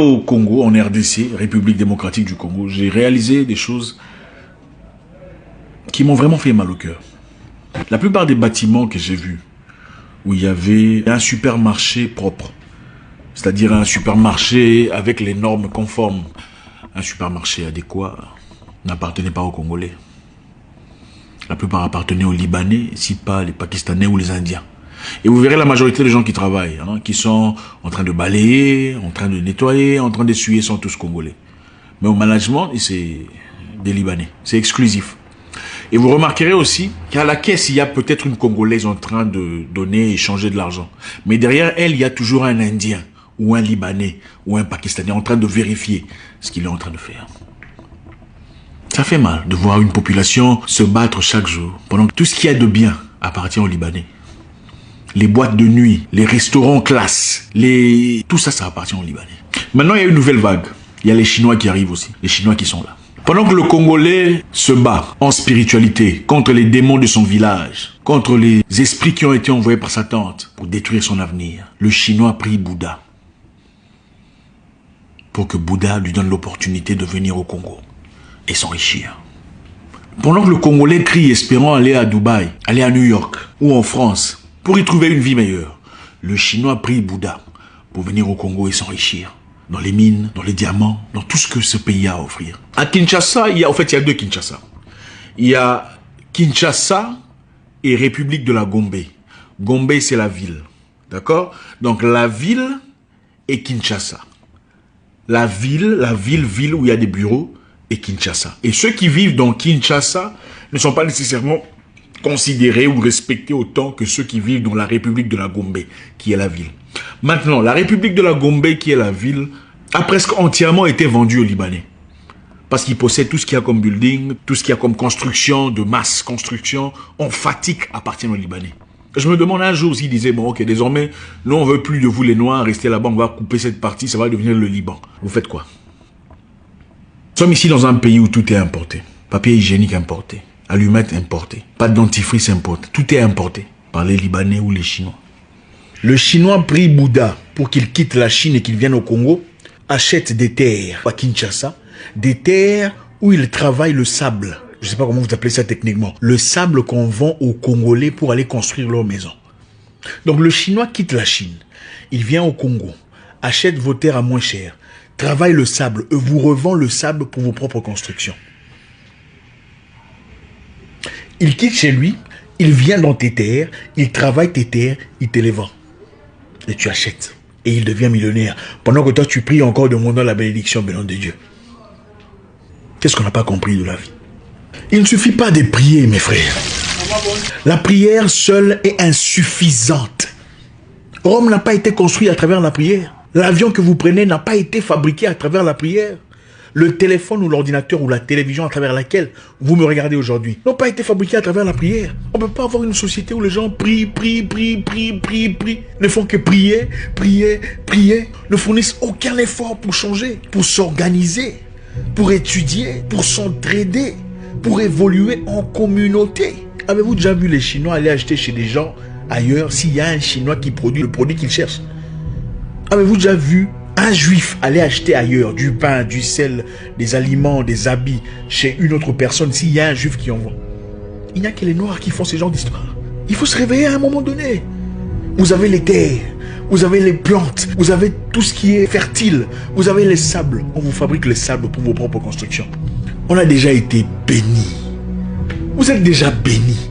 Au Congo, en RDC, République démocratique du Congo, j'ai réalisé des choses qui m'ont vraiment fait mal au cœur. La plupart des bâtiments que j'ai vus, où il y avait un supermarché propre, c'est-à-dire un supermarché avec les normes conformes, un supermarché adéquat, n'appartenait pas aux Congolais. La plupart appartenaient aux Libanais, si pas les Pakistanais ou les Indiens. Et vous verrez la majorité des gens qui travaillent, qui sont en train de balayer, en train de nettoyer, en train d'essuyer, sont tous Congolais. Mais au management, c'est des Libanais. C'est exclusif. Et vous remarquerez aussi qu'à la caisse, il y a peut-être une Congolaise en train de donner et échanger de l'argent. Mais derrière elle, il y a toujours un Indien, ou un Libanais, ou un Pakistanais en train de vérifier ce qu'il est en train de faire. Ça fait mal de voir une population se battre chaque jour, pendant que tout ce qu'il y a de bien appartient aux Libanais. Les boîtes de nuit, les restaurants classe, tout ça, ça appartient aux Libanais. Maintenant, il y a une nouvelle vague. Il y a les Chinois qui arrivent aussi. Les Chinois qui sont là. Pendant que le Congolais se bat en spiritualité contre les démons de son village, contre les esprits qui ont été envoyés par sa tante pour détruire son avenir, le Chinois prie Bouddha pour que Bouddha lui donne l'opportunité de venir au Congo et s'enrichir. Pendant que le Congolais crie espérant aller à Dubaï, aller à New York ou en France, pour y trouver une vie meilleure, le Chinois prie Bouddha pour venir au Congo et s'enrichir. Dans les mines, dans les diamants, dans tout ce que ce pays a à offrir. À Kinshasa, il y a deux Kinshasa. Il y a Kinshasa et République de la Gombe. Gombe, c'est la ville. D'accord? Donc la ville est Kinshasa. La ville où il y a des bureaux est Kinshasa. Et ceux qui vivent dans Kinshasa ne sont pas nécessairement considérés ou respectés autant que ceux qui vivent dans la République de la Gombe, qui est la ville. Maintenant, la République de la Gombe, qui est la ville, a presque entièrement été vendue aux Libanais. Parce qu'ils possèdent tout ce qu'il y a comme building, tout ce qu'il y a comme construction, de masse construction, emphatique appartient aux Libanais. Je me demande un jour s'ils disaient, bon ok, désormais, nous on veut plus de vous les Noirs, restez là-bas, on va couper cette partie, ça va devenir le Liban. Vous faites quoi? Nous sommes ici dans un pays où tout est importé. Papier hygiénique importé, allumettes importées, pâte dentifrice importée, tout est importé par les Libanais ou les Chinois. Le Chinois prie Bouddha pour qu'il quitte la Chine et qu'il vienne au Congo, achète des terres à Kinshasa, des terres où il travaille le sable. Je ne sais pas comment vous appelez ça techniquement. Le sable qu'on vend aux Congolais pour aller construire leur maison. Donc le Chinois quitte la Chine, il vient au Congo, achète vos terres à moins cher, travaille le sable et vous revend le sable pour vos propres constructions. Il quitte chez lui, il vient dans tes terres, il travaille tes terres, il te les vend. Et tu achètes. Et il devient millionnaire. Pendant que toi, tu pries encore demandant la bénédiction venant de Dieu. Qu'est-ce qu'on n'a pas compris de la vie? Il ne suffit pas de prier, mes frères. La prière seule est insuffisante. Rome n'a pas été construit à travers la prière. L'avion que vous prenez n'a pas été fabriqué à travers la prière. Le téléphone ou l'ordinateur ou la télévision à travers laquelle vous me regardez aujourd'hui n'ont pas été fabriqués à travers la prière. On ne peut pas avoir une société où les gens prient, ne font que prier, ne fournissent aucun effort pour changer, pour s'organiser, pour étudier, pour s'entraider, pour évoluer en communauté. Avez-vous déjà vu les Chinois aller acheter chez des gens ailleurs s'il y a un Chinois qui produit le produit qu'ils cherchent? Avez-vous déjà vu un Juif aller acheter ailleurs du pain, du sel, des aliments, des habits chez une autre personne s'il y a un Juif qui envoie? Il n'y a que les Noirs qui font ce genre d'histoire. Il faut se réveiller à un moment donné. Vous avez les terres, vous avez les plantes, vous avez tout ce qui est fertile, vous avez les sables. On vous fabrique les sables pour vos propres constructions. On a déjà été bénis. Vous êtes déjà bénis.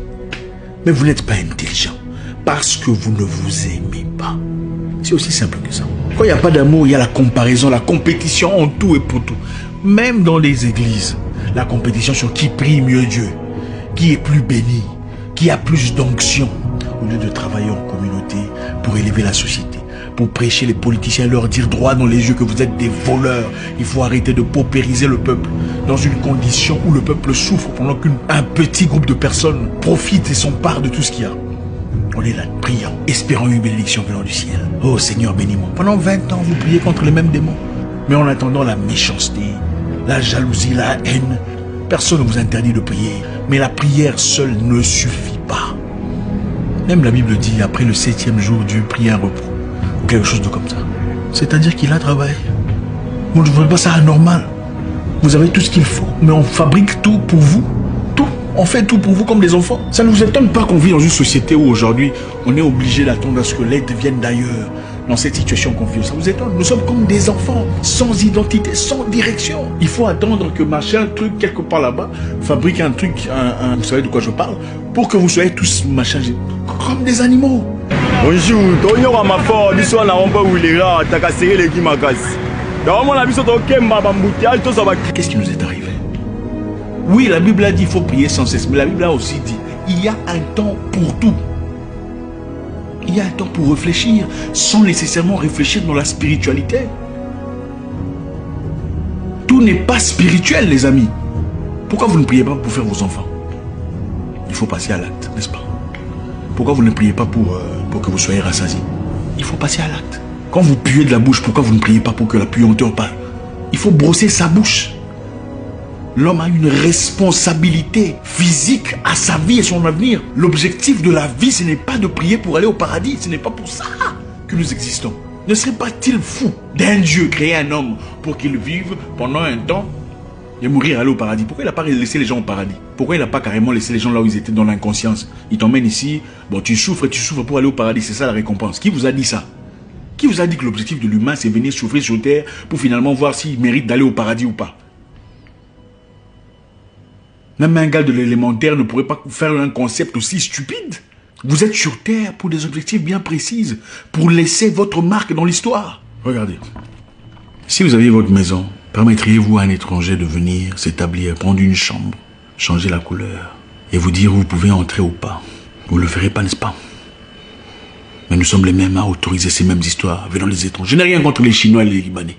Mais vous n'êtes pas intelligent parce que vous ne vous aimez pas. C'est aussi simple que ça. Quand il n'y a pas d'amour, il y a la comparaison, la compétition en tout et pour tout. Même dans les églises, la compétition sur qui prie mieux Dieu, qui est plus béni, qui a plus d'onction, au lieu de travailler en communauté pour élever la société, pour prêcher les politiciens et leur dire droit dans les yeux que vous êtes des voleurs. Il faut arrêter de paupériser le peuple dans une condition où le peuple souffre pendant qu'un petit groupe de personnes profite et s'empare de tout ce qu'il y a. On est là, priant, espérant une bénédiction venant du ciel. Oh Seigneur, bénis-moi. Pendant 20 ans, vous priez contre les mêmes démons. Mais en attendant la méchanceté, la jalousie, la haine, personne ne vous interdit de prier. Mais la prière seule ne suffit pas. Même la Bible dit, après le 7e jour, Dieu prit un repos. Ou quelque chose de comme ça. C'est-à-dire qu'il a travaillé. Vous ne trouvez pas ça anormal? Vous avez tout ce qu'il faut, mais on fabrique tout pour vous. Tout. On fait tout pour vous comme des enfants. Ça ne vous étonne pas qu'on vit dans une société où aujourd'hui, on est obligé d'attendre à ce que l'aide vienne d'ailleurs. Dans cette situation qu'on vit, ça vous étonne? Nous sommes comme des enfants, sans identité, sans direction. Il faut attendre que machin, truc, quelque part là-bas, fabrique un truc, vous savez de quoi je parle, pour que vous soyez tous machin, comme des animaux. Bonjour, Tonyo Amafo, Biso na Omba Wilera, Takasere Legi Makas. Qu'est-ce qui nous est arrivé? Oui, la Bible a dit qu'il faut prier sans cesse, mais la Bible a aussi dit il y a un temps pour tout. Il y a un temps pour réfléchir, sans nécessairement réfléchir dans la spiritualité. Tout n'est pas spirituel, les amis. Pourquoi vous ne priez pas pour faire vos enfants? Il faut passer à l'acte, n'est-ce pas? Pourquoi vous ne priez pas pour que vous soyez rassasiés? Il faut passer à l'acte. Quand vous puez de la bouche, pourquoi vous ne priez pas pour que la puanteur parle? Il faut brosser sa bouche. L'homme a une responsabilité physique à sa vie et son avenir. L'objectif de la vie, ce n'est pas de prier pour aller au paradis. Ce n'est pas pour ça que nous existons. Ne serait pas-il fou d'un Dieu créer un homme pour qu'il vive pendant un temps et mourir, aller au paradis? Pourquoi il n'a pas laissé les gens au paradis? Pourquoi il n'a pas carrément laissé les gens là où ils étaient dans l'inconscience? Il t'emmène ici, bon tu souffres pour aller au paradis. C'est ça la récompense. Qui vous a dit ça? Qui vous a dit que l'objectif de l'humain, c'est venir souffrir sur terre pour finalement voir s'il mérite d'aller au paradis ou pas? Même un gars de l'élémentaire ne pourrait pas faire un concept aussi stupide. Vous êtes sur terre pour des objectifs bien précis, pour laisser votre marque dans l'histoire. Regardez. Si vous aviez votre maison, permettriez-vous à un étranger de venir s'établir, prendre une chambre, changer la couleur et vous dire où vous pouvez entrer ou pas? Vous ne le ferez pas, n'est-ce pas? Mais nous sommes les mêmes à autoriser ces mêmes histoires venant des étrangers. Je n'ai rien contre les Chinois et les Libanais.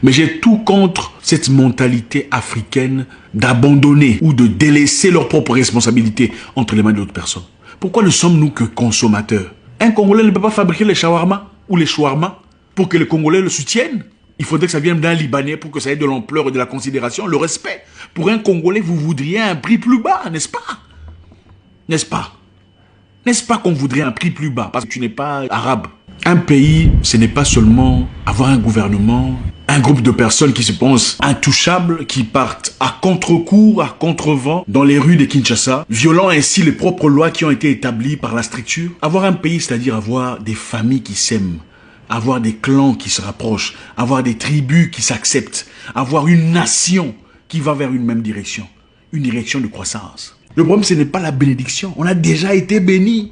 Mais j'ai tout contre cette mentalité africaine d'abandonner ou de délaisser leurs propres responsabilités entre les mains d'autres personnes. Pourquoi ne sommes-nous que consommateurs? Un Congolais ne peut pas fabriquer les shawarma ou les shawarma pour que les Congolais le soutiennent. Il faudrait que ça vienne d'un Libanais pour que ça ait de l'ampleur et de la considération, le respect. Pour un Congolais, vous voudriez un prix plus bas, n'est-ce pas? N'est-ce pas? N'est-ce pas qu'on voudrait un prix plus bas parce que tu n'es pas arabe? Un pays, ce n'est pas seulement avoir un gouvernement, un groupe de personnes qui se pensent intouchables, qui partent à contre-cours, à contre-vent dans les rues de Kinshasa, violant ainsi les propres lois qui ont été établies par la structure. Avoir un pays, c'est-à-dire avoir des familles qui s'aiment, avoir des clans qui se rapprochent, avoir des tribus qui s'acceptent, avoir une nation qui va vers une même direction, une direction de croissance. Le problème, ce n'est pas la bénédiction. On a déjà été béni.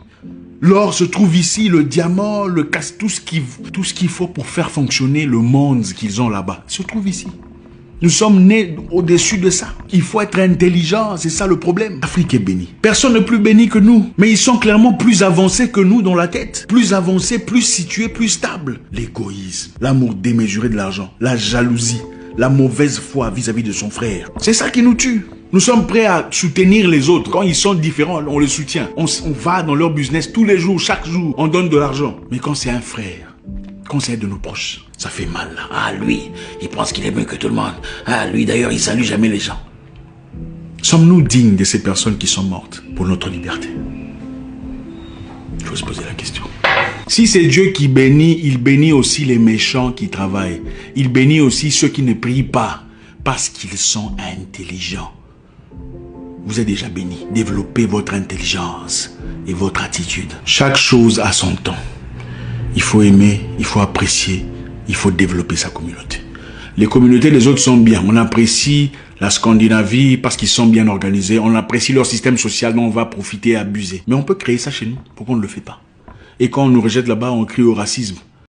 L'or se trouve ici, le diamant, le casse, tout ce qu'il faut pour faire fonctionner le monde qu'ils ont là-bas se trouve ici. Nous sommes nés au-dessus de ça. Il faut être intelligent, c'est ça le problème. L'Afrique est bénie. Personne n'est plus béni que nous. Mais ils sont clairement plus avancés que nous dans la tête. Plus avancés, plus situés, plus stables. L'égoïsme, l'amour démesuré de l'argent, la jalousie, la mauvaise foi vis-à-vis de son frère. C'est ça qui nous tue. Nous sommes prêts à soutenir les autres. Quand ils sont différents, on les soutient. On va dans leur business tous les jours, chaque jour. On donne de l'argent. Mais quand c'est un frère, quand c'est de nos proches, ça fait mal. Là. Ah, lui, il pense qu'il est mieux que tout le monde. Ah, lui, d'ailleurs, il salue jamais les gens. Sommes-nous dignes de ces personnes qui sont mortes pour notre liberté? Il faut se poser la question. Si c'est Dieu qui bénit, il bénit aussi les méchants qui travaillent. Il bénit aussi ceux qui ne prient pas parce qu'ils sont intelligents. Vous êtes déjà béni. Développez votre intelligence et votre attitude. Chaque chose a son temps. Il faut aimer, il faut apprécier, il faut développer sa communauté. Les communautés des autres sont bien. On apprécie la Scandinavie parce qu'ils sont bien organisés. On apprécie leur système social dont on va profiter et abuser. Mais on peut créer ça chez nous. Pourquoi on ne le fait pas? Et quand on nous rejette là-bas, on crie au racisme.